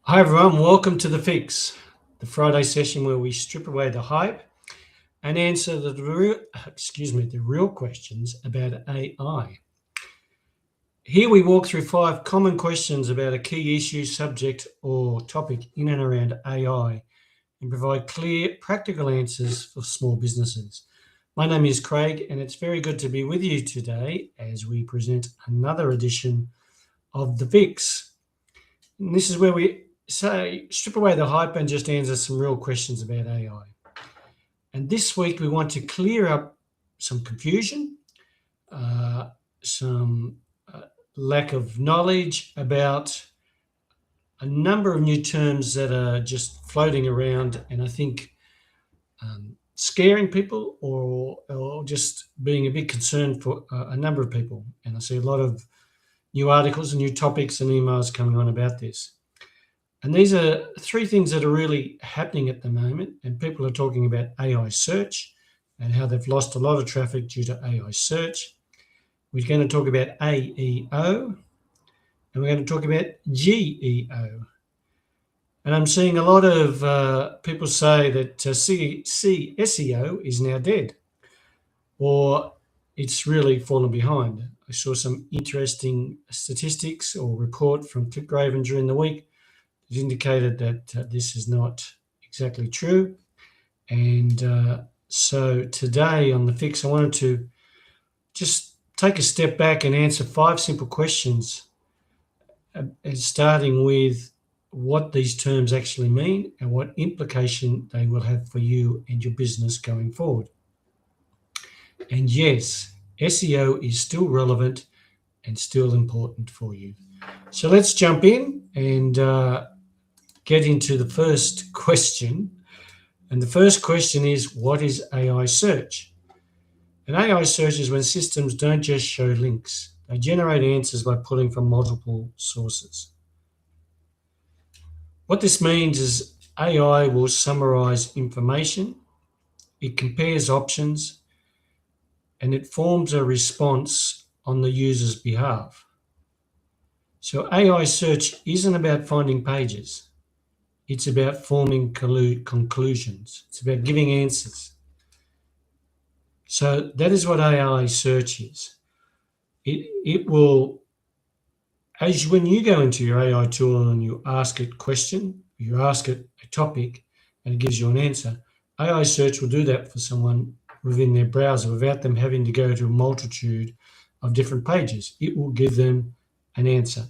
Hi everyone, welcome to The Fix, the Friday session where we strip away the hype and answer the real questions about AI. Here we walk through 5 common questions about a key issue, subject or topic in and around AI and provide clear, practical answers for small businesses. My name is Craig and it's very good to be with you today as we present another edition of The Fix. And this is where we strip away the hype and just answer some real questions about AI. And this week we want to clear up some confusion, some lack of knowledge about a number of new terms that are just floating around and I think scaring people or just being a big concern for a number of people. And I see a lot of new articles and new topics and emails coming on about this. And these are 3 things that are really happening at the moment. And people are talking about AI search and how they've lost a lot of traffic due to AI search. We're going to talk about AEO and we're going to talk about GEO. And I'm seeing a lot of people say that SEO is now dead or it's really fallen behind. I saw some interesting statistics or report from Clickgraven during the week. It indicated that this is not exactly true. And so today on The Fix, I wanted to just take a step back and answer 5 simple questions, starting with what these terms actually mean and what implication they will have for you and your business going forward. And yes, SEO is still relevant and still important for you. So let's jump in and get into the first question. And the first question is, what is AI search? And AI search is when systems don't just show links. They generate answers by pulling from multiple sources. What this means is AI will summarize information, it compares options, and it forms a response on the user's behalf. So AI search isn't about finding pages. It's about forming conclusions. It's about giving answers. So that is what AI search is. It will, when you go into your AI tool and you ask it a question, you ask it a topic, and it gives you an answer, AI search will do that for someone within their browser without them having to go to a multitude of different pages. It will give them an answer.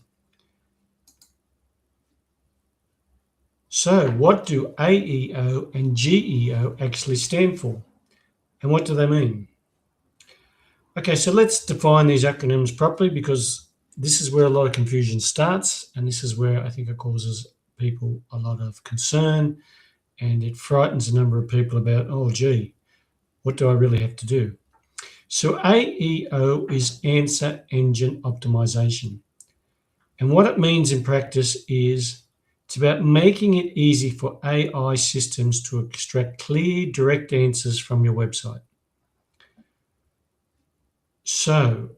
So what do AEO and GEO actually stand for? And what do they mean? Okay, so let's define these acronyms properly because this is where a lot of confusion starts and this is where I think it causes people a lot of concern and it frightens a number of people about, oh gee, what do I really have to do? So AEO is Answer Engine Optimization. And what it means in practice is it's about making it easy for AI systems to extract clear, direct answers from your website. So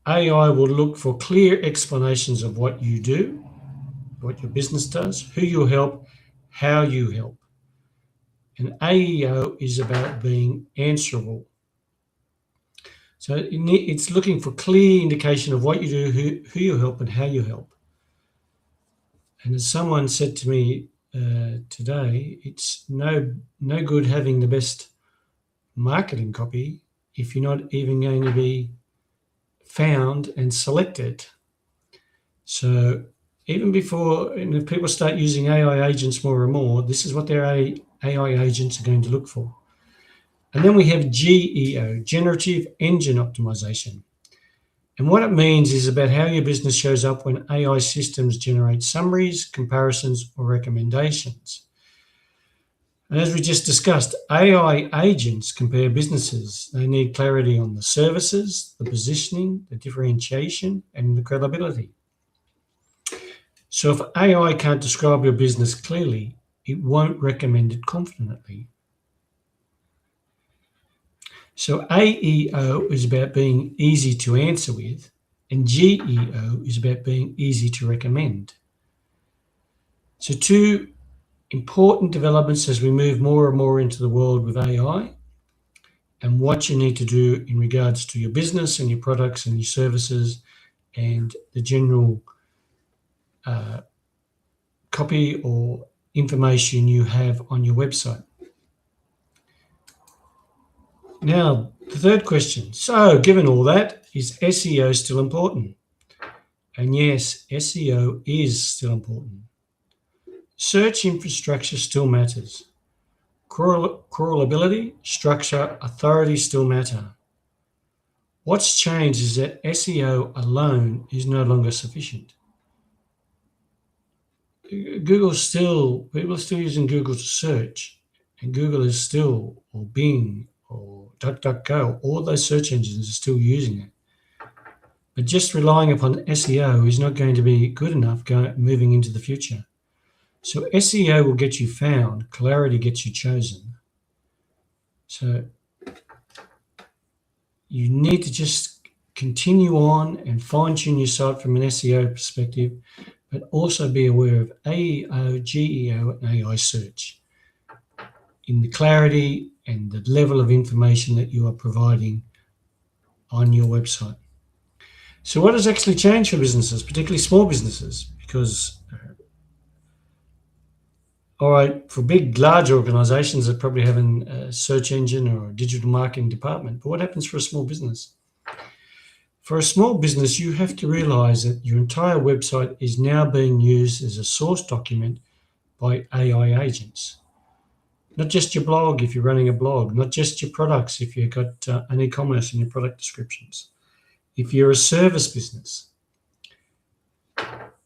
AI will look for clear explanations of what you do, what your business does, who you help, how you help. And AEO is about being answerable. So it's looking for clear indication of what you do, who you help, and how you help. And as someone said to me today, it's no good having the best marketing copy if you're not even going to be found and selected. So even before, and if people start using AI agents more and more, this is what their AI agents are going to look for. And then we have GEO, Generative Engine Optimization. And what it means is about how your business shows up when AI systems generate summaries, comparisons, or recommendations. And as we just discussed, AI agents compare businesses. They need clarity on the services, the positioning, the differentiation, and the credibility. So if AI can't describe your business clearly, it won't recommend it confidently. So AEO is about being easy to answer with, and GEO is about being easy to recommend. So two important developments as we move more and more into the world with AI, and what you need to do in regards to your business and your products and your services and the general copy or information you have on your website. Now, the third question. So, given all that, is SEO still important? And yes, SEO is still important. Search infrastructure still matters. Crawlability, structure, authority still matter. What's changed is that SEO alone is no longer sufficient. People are still using Google to search, and Google is still, or Bing, or DuckDuckGo, all those search engines are still using it. But just relying upon SEO is not going to be good enough moving into the future. So SEO will get you found, clarity gets you chosen. So you need to just continue on and fine-tune your site from an SEO perspective, but also be aware of AEO, GEO, and AI search in the clarity and the level of information that you are providing on your website. So what has actually changed for businesses, particularly small businesses? Because, all right, for big, large organizations that probably have a search engine or a digital marketing department, but what happens for a small business? For a small business, you have to realize that your entire website is now being used as a source document by AI agents. Not just your blog if you're running a blog, not just your products if you've got an e-commerce in your product descriptions. If you're a service business,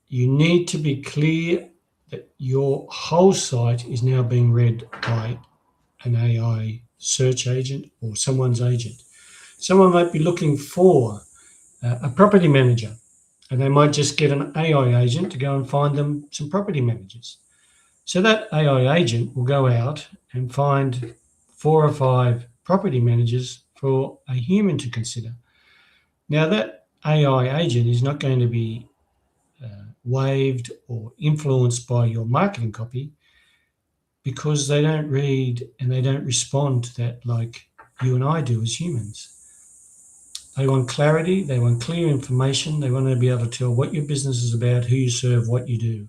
you need to be clear that your whole site is now being read by an AI search agent or someone's agent. Someone might be looking for a property manager, and they might just get an AI agent to go and find them some property managers. So that AI agent will go out and find 4 or 5 property managers for a human to consider. Now, that AI agent is not going to be waived or influenced by your marketing copy, because they don't read and they don't respond to that like you and I do as humans. They want clarity, they want clear information, they want to be able to tell what your business is about, who you serve, what you do,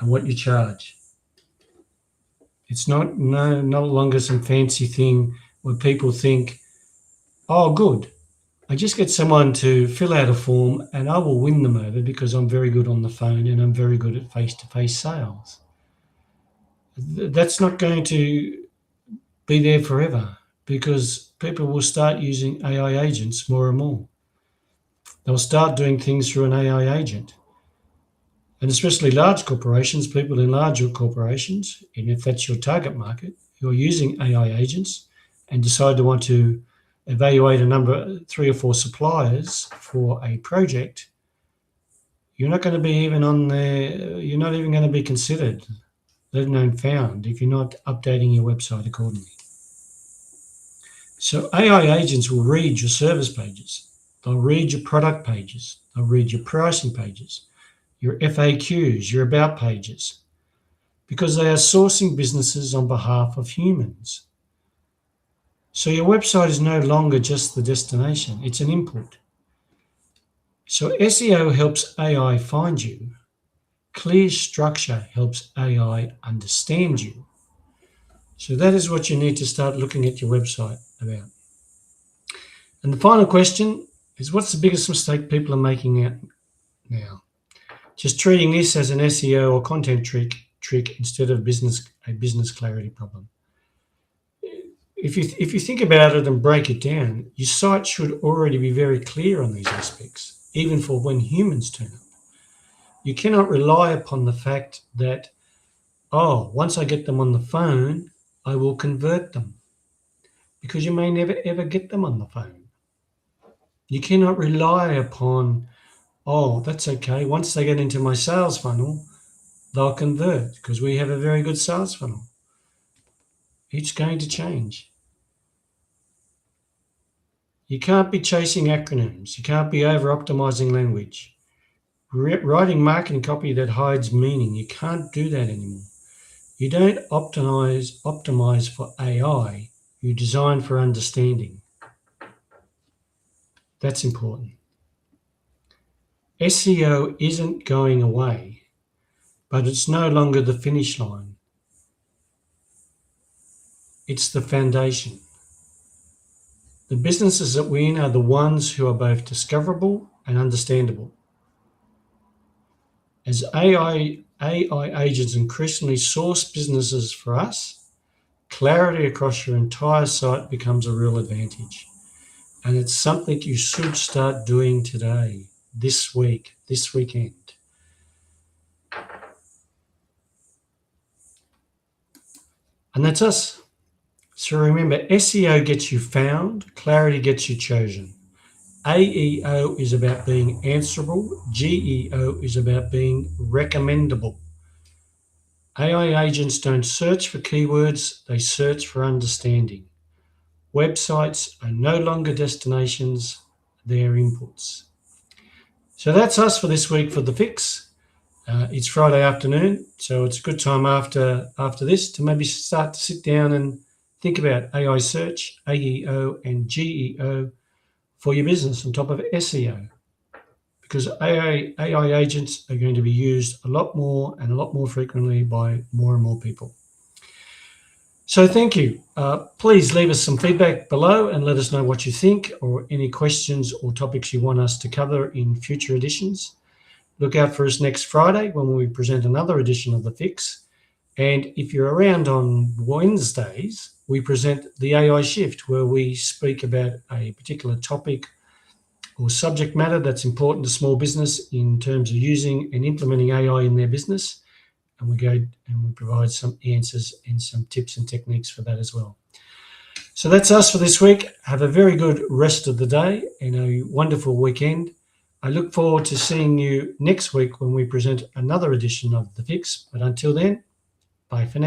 and what you charge. It's no longer some fancy thing where people think, oh, good, I just get someone to fill out a form and I will win them over because I'm very good on the phone and I'm very good at face-to-face sales. That's not going to be there forever, because people will start using AI agents more and more. They'll start doing things through an AI agent. And especially large corporations, people in larger corporations, and if that's your target market, who are using AI agents and decide to want to evaluate 3 or 4 suppliers for a project, you're not going to be even on there, you're not even going to be considered, let alone found, if you're not updating your website accordingly. So AI agents will read your service pages, they'll read your product pages, they'll read your pricing pages, your FAQs, your about pages, because they are sourcing businesses on behalf of humans. So your website is no longer just the destination, it's an input. So SEO helps AI find you. Clear structure helps AI understand you. So that is what you need to start looking at your website about. And the final question is, what's the biggest mistake people are making out now? Just treating this as an SEO or content trick instead of a business clarity problem. If you think about it and break it down, your site should already be very clear on these aspects, even for when humans turn up. You cannot rely upon the fact that, oh, once I get them on the phone, I will convert them, because you may never ever get them on the phone. You cannot rely upon, oh, that's okay, once they get into my sales funnel, they'll convert, because we have a very good sales funnel. It's going to change. You can't be chasing acronyms. You can't be over-optimizing language. Writing marketing copy that hides meaning. You can't do that anymore. You don't optimize for AI. You design for understanding. That's important. SEO isn't going away, but it's no longer the finish line. It's the foundation. The businesses that win are the ones who are both discoverable and understandable. As AI agents increasingly source businesses for us, clarity across your entire site becomes a real advantage. And it's something you should start doing today, this week, this weekend. And that's us. So remember, SEO gets you found, clarity gets you chosen. AEO is about being answerable. GEO is about being recommendable. AI agents don't search for keywords, they search for understanding. Websites are no longer destinations, they're inputs. So that's us for this week for The Fix. It's Friday afternoon, so it's a good time after this to maybe start to sit down and think about AI search, AEO and GEO for your business on top of SEO. Because AI agents are going to be used a lot more and a lot more frequently by more and more people. So thank you. Please leave us some feedback below and let us know what you think or any questions or topics you want us to cover in future editions. Look out for us next Friday when we present another edition of The Fix. And if you're around on Wednesdays, we present the AI Shift, where we speak about a particular topic or subject matter that's important to small business in terms of using and implementing AI in their business. And we go and we provide some answers and some tips and techniques for that as well. So that's us for this week. Have a very good rest of the day and a wonderful weekend. I look forward to seeing you next week when we present another edition of The Fix. But until then, bye for now.